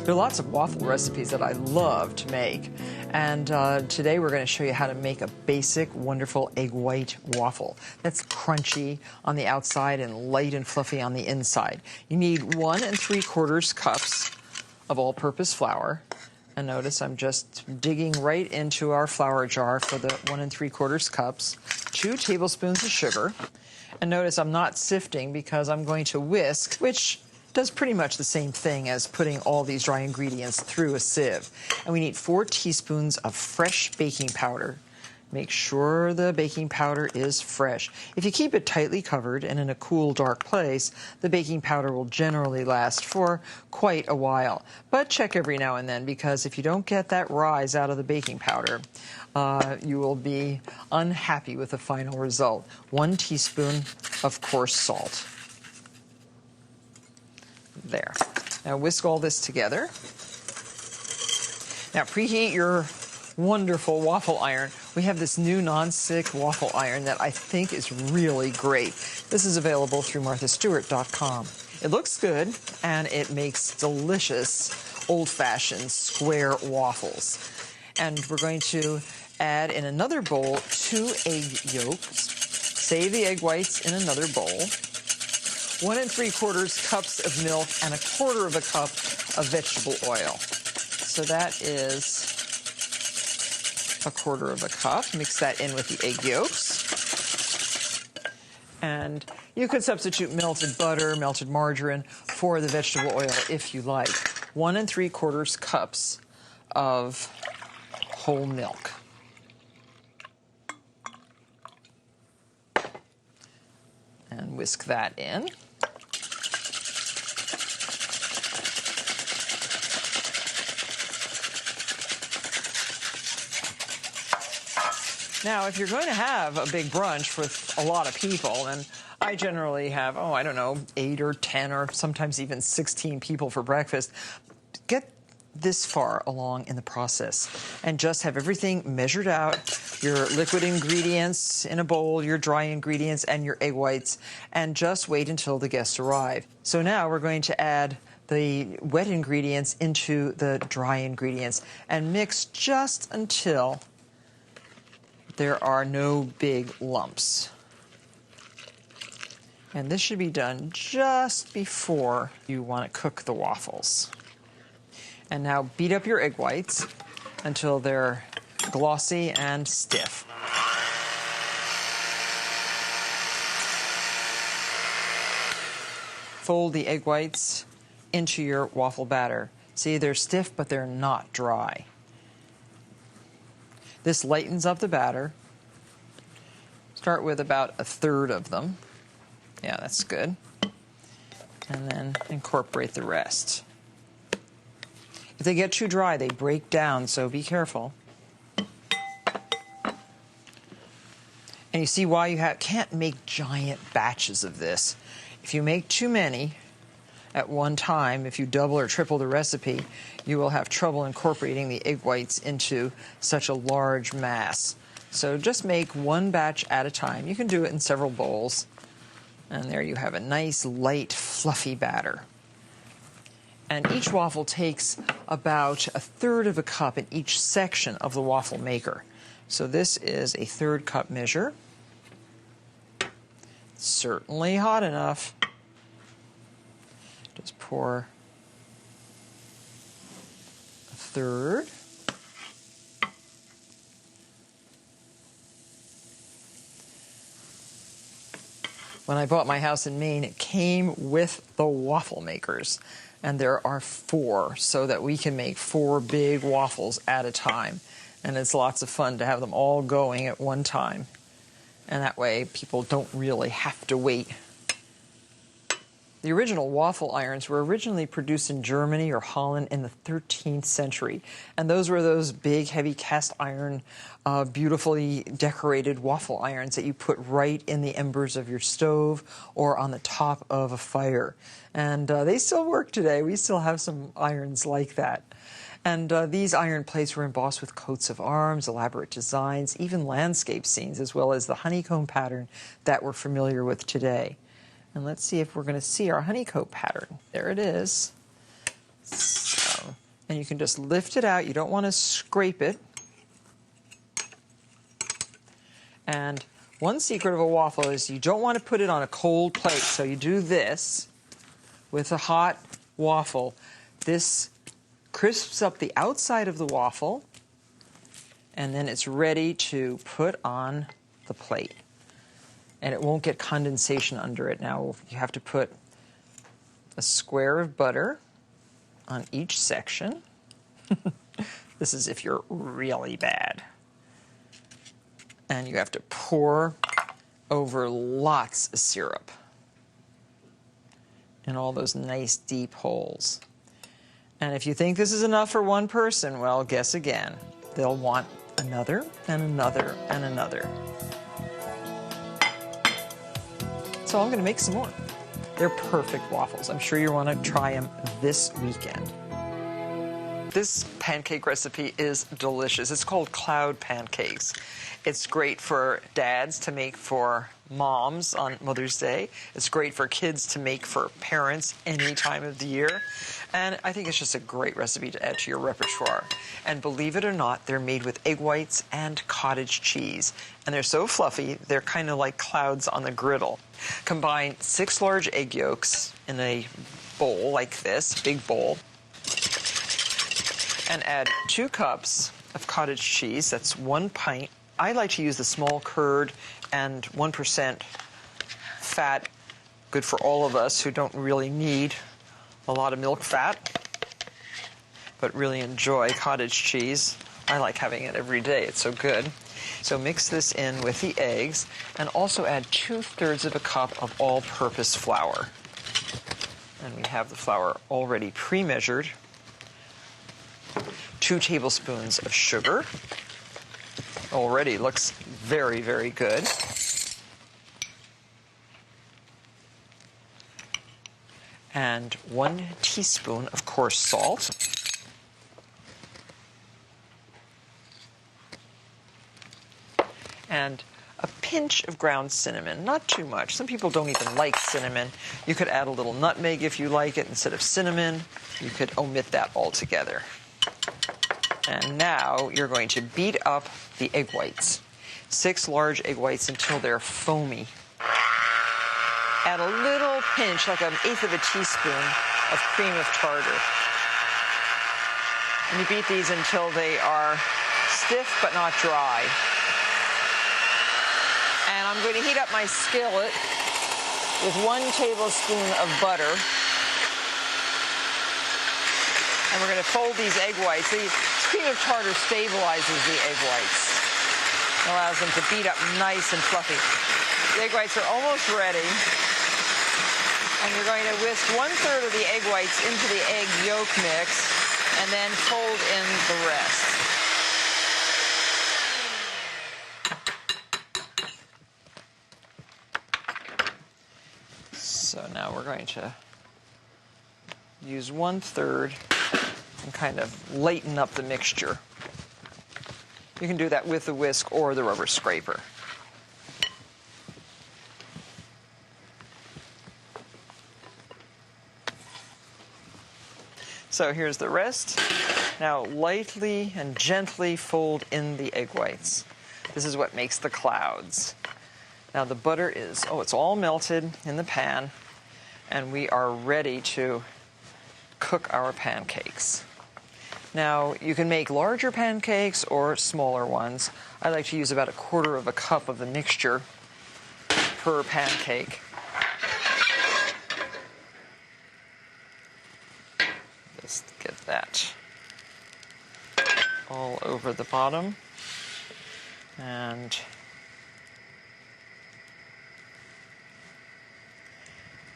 There are lots of waffle recipes that I love to make, and today we're going to show you how to make a basic, wonderful egg white waffle that's crunchy on the outside and light and fluffy on the inside. You need 1 3/4 cups of all-purpose flour, and notice I'm just digging right into our flour jar for the 1 3/4 cups, 2 tablespoons of sugar, and notice I'm not sifting because I'm going to whisk, which does pretty much the same thing as putting all these dry ingredients through a sieve. And we need 4 teaspoons of fresh baking powder. Make sure the baking powder is fresh. If you keep it tightly covered and in a cool, dark place, the baking powder will generally last for quite a while. But check every now and then, because if you don't get that rise out of the baking powder, you will be unhappy with the final result. 1 teaspoon of coarse salt. There. Now whisk all this together. Now preheat your wonderful waffle iron. We have this new non-stick waffle iron that I think is really great. This is available through marthastewart.com. It looks good and it makes delicious old-fashioned square waffles. And we're going to add in another bowl 2 egg yolks. Save the egg whites in another bowl. 1 3/4 cups of milk and 1/4 cup of vegetable oil. So that is 1/4 cup. Mix that in with the egg yolks. And you could substitute melted butter, melted margarine for the vegetable oil if you like. 1 3/4 cups of whole milk. And whisk that in. Now, if you're going to have a big brunch with a lot of people, and I generally have, I don't know, 8 or 10 or sometimes even 16 people for breakfast, get this far along in the process and just have everything measured out, your liquid ingredients in a bowl, your dry ingredients, and your egg whites, and just wait until the guests arrive. So now we're going to add the wet ingredients into the dry ingredients and mix just until there are no big lumps. And this should be done just before you want to cook the waffles. And now beat up your egg whites until they're glossy and stiff. Fold the egg whites into your waffle batter. See, they're stiff, but they're not dry. This lightens up the batter. Start with about 1/3 of them. Yeah, that's good. And then incorporate the rest. If they get too dry, they break down, so be careful. And you see why you can't make giant batches of this. If you make too many at one time, if you double or triple the recipe, you will have trouble incorporating the egg whites into such a large mass. So just make one batch at a time. You can do it in several bowls. And there you have a nice, light, fluffy batter. And each waffle takes about 1/3 cup in each section of the waffle maker. So this is a 1/3 cup measure. Certainly hot enough. Just pour 1/3. When I bought my house in Maine, it came with the waffle makers. And there are 4, so that we can make 4 big waffles at a time. And it's lots of fun to have them all going at one time. And that way people don't really have to wait. The original waffle irons were originally produced in Germany or Holland in the 13th century. And those were those big, heavy cast iron, beautifully decorated waffle irons that you put right in the embers of your stove or on the top of a fire. And they still work today. We still have some irons like that. And these iron plates were embossed with coats of arms, elaborate designs, even landscape scenes, as well as the honeycomb pattern that we're familiar with today. And let's see if we're going to see our honeycomb pattern. There it is. So And you can just lift it out. You don't want to scrape it. And one secret of a waffle is you don't want to put it on a cold plate. So you do this with a hot waffle. This crisps up the outside of the waffle, and then it's ready to put on the plate. And it won't get condensation under it. Now you have to put a square of butter on each section. This is if you're really bad. And you have to pour over lots of syrup in all those nice deep holes. And if you think this is enough for one person, well, guess again. They'll want another and another and another. So I'm going to make some more. They're perfect waffles. I'm sure you want to try them this weekend. This pancake recipe is delicious. It's called cloud pancakes. It's great for dads to make for moms on Mother's Day. It's great for kids to make for parents any time of the year. And I think it's just a great recipe to add to your repertoire. And believe it or not, they're made with egg whites and cottage cheese. And they're so fluffy, they're kind of like clouds on the griddle. Combine 6 large egg yolks in a bowl like this, big bowl, and add 2 cups of cottage cheese. That's 1 pint. I like to use the small curd and 1% fat, good for all of us who don't really need a lot of milk fat, but really enjoy cottage cheese. I like having it every day. It's so good. So mix this in with the eggs and also add 2/3 of a cup of all-purpose flour. And we have the flour already pre-measured. 2 tablespoons of sugar. Already looks very, very good. And 1 teaspoon of coarse salt. And a pinch of ground cinnamon, not too much. Some people don't even like cinnamon. You could add a little nutmeg if you like it instead of cinnamon. You could omit that altogether. And now you're going to beat up the egg whites. 6 large egg whites until they're foamy. Add a little pinch, like 1/8 of a teaspoon, of cream of tartar. And you beat these until they are stiff but not dry. And I'm going to heat up my skillet with 1 tablespoon of butter. And we're going to fold these egg whites. The cream of tartar stabilizes the egg whites. It allows them to beat up nice and fluffy. The egg whites are almost ready. And you're going to whisk 1/3 of the egg whites into the egg yolk mix and then fold in the rest. So now we're going to use 1/3 and kind of lighten up the mixture. You can do that with the whisk or the rubber scraper. So here's the rest. Now lightly and gently fold in the egg whites. This is what makes the clouds. Now the butter is, it's all melted in the pan, and we are ready to cook our pancakes. Now you can make larger pancakes or smaller ones. I like to use about 1/4 of a cup of the mixture per pancake. Just get that all over the bottom. And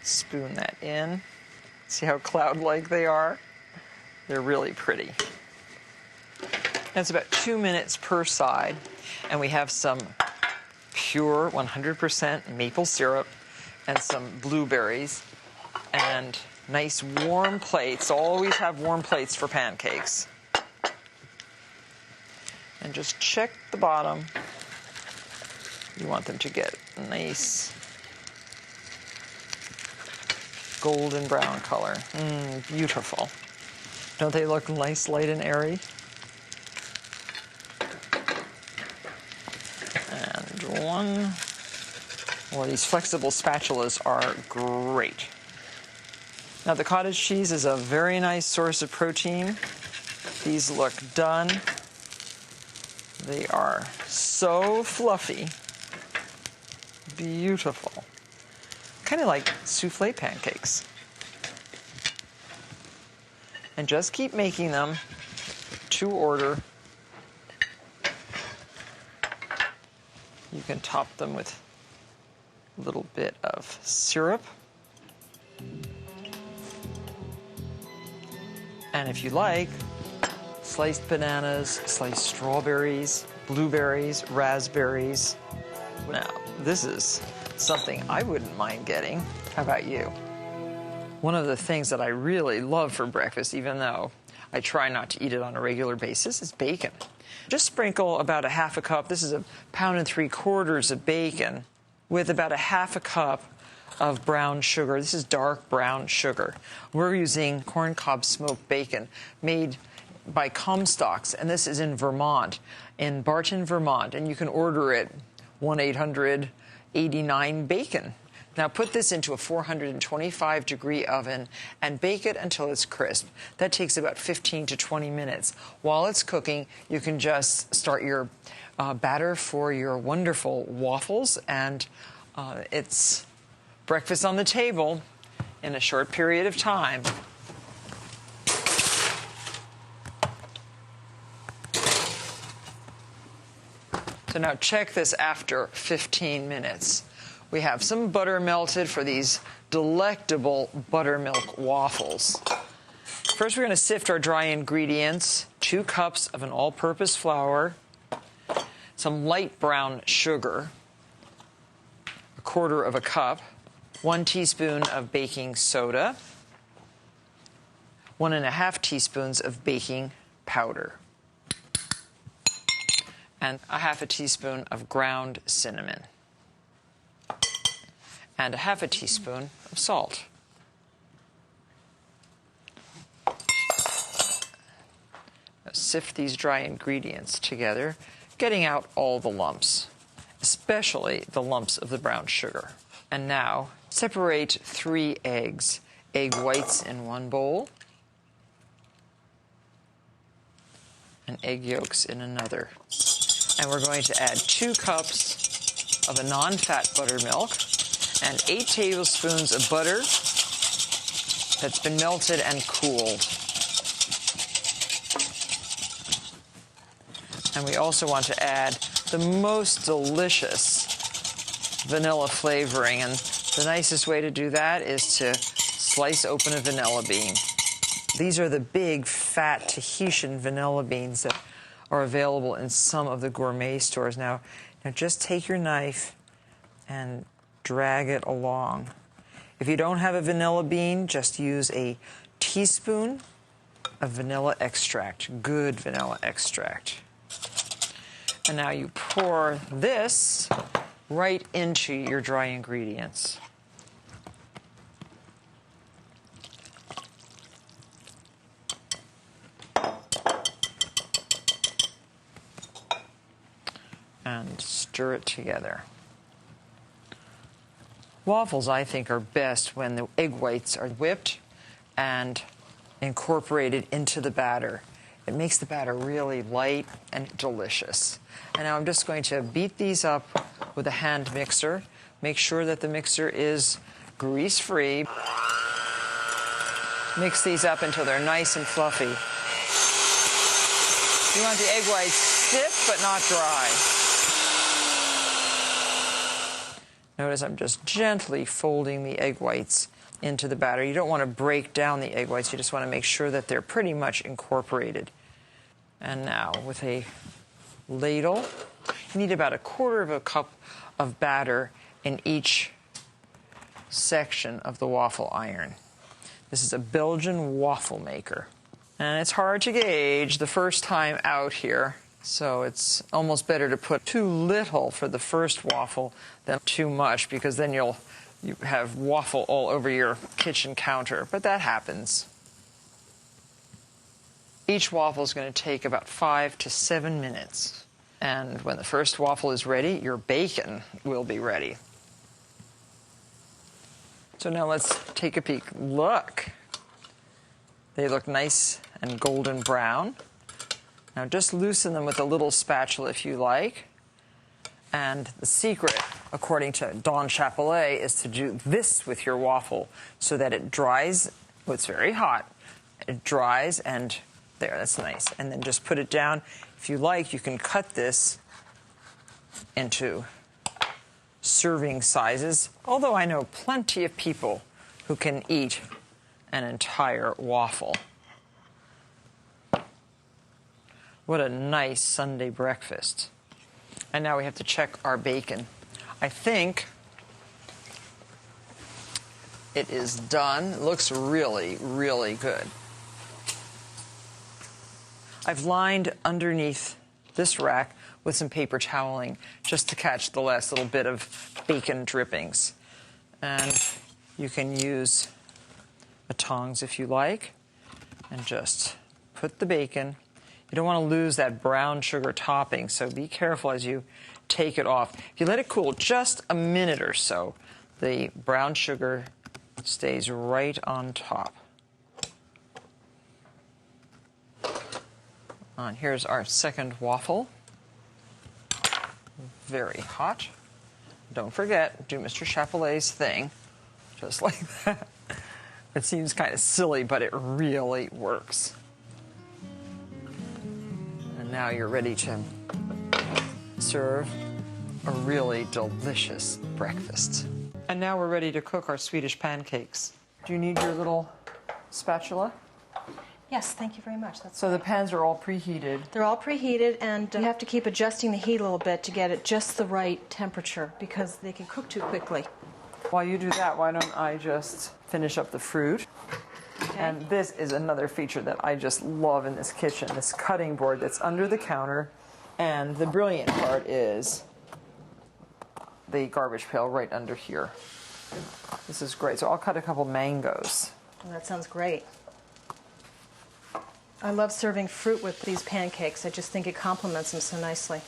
spoon that in. See how cloud-like they are? They're really pretty. That's about 2 minutes per side. And we have some pure 100% maple syrup and some blueberries and nice warm plates. Always have warm plates for pancakes. And just check the bottom. You want them to get nice golden brown color. Beautiful. Don't they look nice, light, and airy? And one. Well, these flexible spatulas are great. Now, the cottage cheese is a very nice source of protein. These look done. They are so fluffy. Beautiful. Kind of like souffle pancakes. And just keep making them to order. You can top them with a little bit of syrup. And if you like, sliced bananas, sliced strawberries, blueberries, raspberries. Now, this is something I wouldn't mind getting. How about you? One of the things that I really love for breakfast, even though I try not to eat it on a regular basis, is bacon. Just sprinkle about a half a cup. This is 1.75 pounds of bacon with about a half a cup of brown sugar. This is dark brown sugar. We're using corncob smoked bacon made by Comstocks, and this is in Vermont, in Barton, Vermont, and you can order it 1-800-89-BACON. Now put this into a 425-degree oven and bake it until it's crisp. That takes about 15 to 20 minutes. While it's cooking, you can just start your batter for your wonderful waffles, and it's breakfast on the table in a short period of time. So now check this after 15 minutes. We have some butter melted for these delectable buttermilk waffles. First, we're going to sift our dry ingredients, 2 cups of an all-purpose flour, some light brown sugar, 1/4 cup, 1 teaspoon of baking soda, 1.5 teaspoons of baking powder, and 1/2 teaspoon of ground cinnamon, and 1/2 teaspoon of salt. Now sift these dry ingredients together, getting out all the lumps, especially the lumps of the brown sugar. And now separate 3 eggs, egg whites in one bowl, and egg yolks in another. And we're going to add 2 cups of a non-fat buttermilk and 8 tablespoons of butter that's been melted and cooled. And we also want to add the most delicious vanilla flavoring. And the nicest way to do that is to slice open a vanilla bean. These are the big, fat Tahitian vanilla beans that are available in some of the gourmet stores. Now just take your knife and drag it along. If you don't have a vanilla bean, just use a teaspoon of vanilla extract, good vanilla extract. And now you pour this right into your dry ingredients. And stir it together. Waffles, I think, are best when the egg whites are whipped and incorporated into the batter. It makes the batter really light and delicious. And now I'm just going to beat these up with a hand mixer. Make sure that the mixer is grease-free. Mix these up until they're nice and fluffy. You want the egg whites stiff but not dry. Notice I'm just gently folding the egg whites into the batter. You don't want to break down the egg whites. You just want to make sure that they're pretty much incorporated. And now with a ladle, you need about 1/4 cup of batter in each section of the waffle iron. This is a Belgian waffle maker. And it's hard to gauge the first time out here. So it's almost better to put too little for the first waffle than too much, because then you have waffle all over your kitchen counter. But that happens. Each waffle is going to take about 5 to 7 minutes. And when the first waffle is ready, your bacon will be ready. So now let's take a peek. Look, they look nice and golden brown. Now just loosen them with a little spatula if you like. And the secret, according to Don Chapelet, is to do this with your waffle so that it dries. Well, it's very hot. It dries, and there, that's nice. And then just put it down. If you like, you can cut this into serving sizes, although I know plenty of people who can eat an entire waffle. What a nice Sunday breakfast. And now we have to check our bacon. I think it is done. It looks really, really good. I've lined underneath this rack with some paper toweling just to catch the last little bit of bacon drippings. And you can use a tongs if you like and just put the bacon. You don't want to lose that brown sugar topping, so be careful as you take it off. If you let it cool just a minute or so, the brown sugar stays right on top. And here's our second waffle. Very hot. Don't forget, do Mr. Chapelet's thing, just like that. It seems kind of silly, but it really works. And now you're ready to serve a really delicious breakfast. And now we're ready to cook our Swedish pancakes. Do you need your little spatula? Yes, thank you very much. So the pans are all preheated. They're all preheated, and you have to keep adjusting the heat a little bit to get it just the right temperature because they can cook too quickly. While you do that, why don't I just finish up the fruit? Okay. And this is another feature that I just love in this kitchen, this cutting board that's under the counter. And the brilliant part is the garbage pail right under here. This is great. So I'll cut a couple mangoes. Well, that sounds great. I love serving fruit with these pancakes. I just think it complements them so nicely.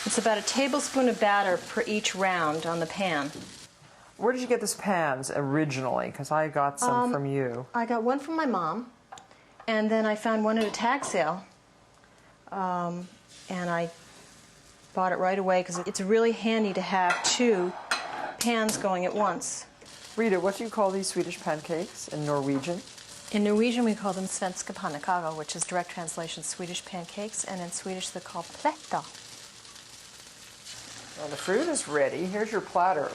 It's about a tablespoon of batter per each round on the pan. Where did you get these pans originally? Because I got some from you. I got one from my mom, and then I found one at a tag sale, and I bought it right away because it's really handy to have two pans going at once. Rita, what do you call these Swedish pancakes in Norwegian? In Norwegian, we call them svenska pannekakor, which is direct translation Swedish pancakes, and in Swedish they're called plättar. Well, the fruit is ready. Here's your platter.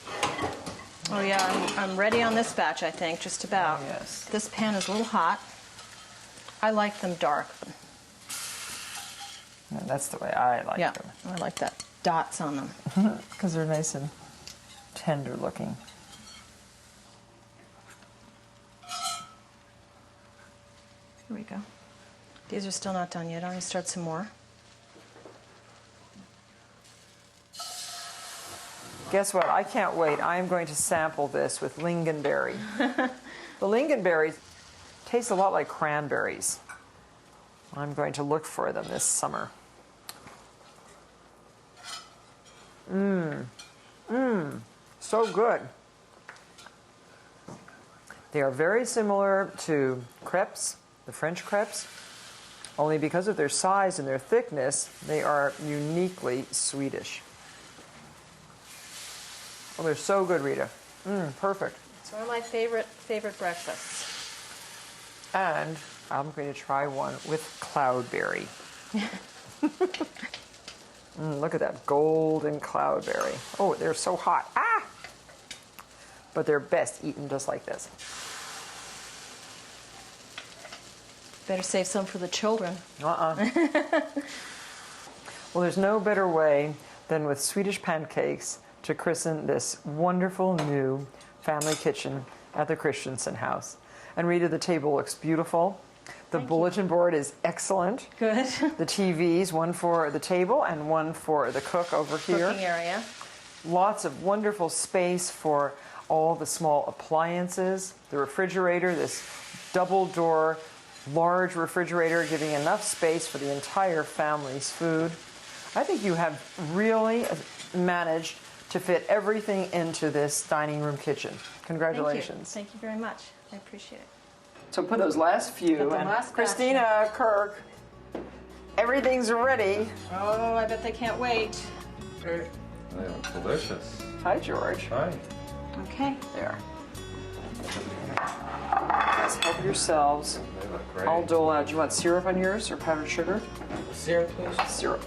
Oh yeah, I'm ready on this batch, I think, just about. Oh, yes. This pan is a little hot. I like them dark. Yeah, that's the way I like Yeah, them. I like that dots on them. Because they're nice and tender looking. Here we go. These are still not done yet. I'm going to start some more. Guess what? I can't wait. I am going to sample this with lingonberry. The lingonberries taste a lot like cranberries. I'm going to look for them this summer. So good. They are very similar to crepes, the French crepes, only because of their size and their thickness, they are uniquely Swedish. Oh, they're so good, Rita. Perfect. It's one of my favorite breakfasts. And I'm going to try one with cloudberry. Look at that golden cloudberry. Oh, they're so hot. Ah! But they're best eaten just like this. Better save some for the children. Well, there's no better way than with Swedish pancakes to christen this wonderful new family kitchen at the Christensen house. And Rita, the table looks beautiful. The bulletin board is excellent. Good. The TVs, one for the table and one for the cook over here. Cooking area. Lots of wonderful space for all the small appliances. The refrigerator, this double door large refrigerator, giving enough space for the entire family's food. I think you have really managed to fit everything into this dining room kitchen. Congratulations. Thank you very much. I appreciate it. So put those last few. Got the And last Christina, Kirk, everything's ready. Oh, I bet they can't wait. They look delicious. Hi, George. Hi. Okay. There. Guys, help yourselves. They look great. I'll dole out. Do you want syrup on yours or powdered sugar? Syrup, please. Syrup.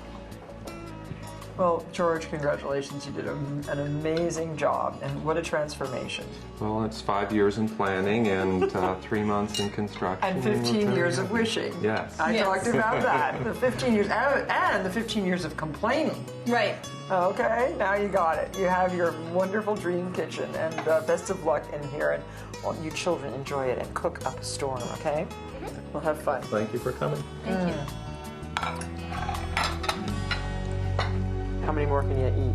Well, George, congratulations. You did an amazing job, and what a transformation. Well, it's 5 years in planning and 3 months in construction. And 15 we're years of very wishing. Yes. I Yes. talked about that. The 15 years, and the 15 years of complaining. Right. Okay, now you got it. You have your wonderful dream kitchen, and best of luck in here. And well, you children enjoy it and cook up a storm, okay? We'll have fun. Thank you for coming. Thank you. How many more can you eat?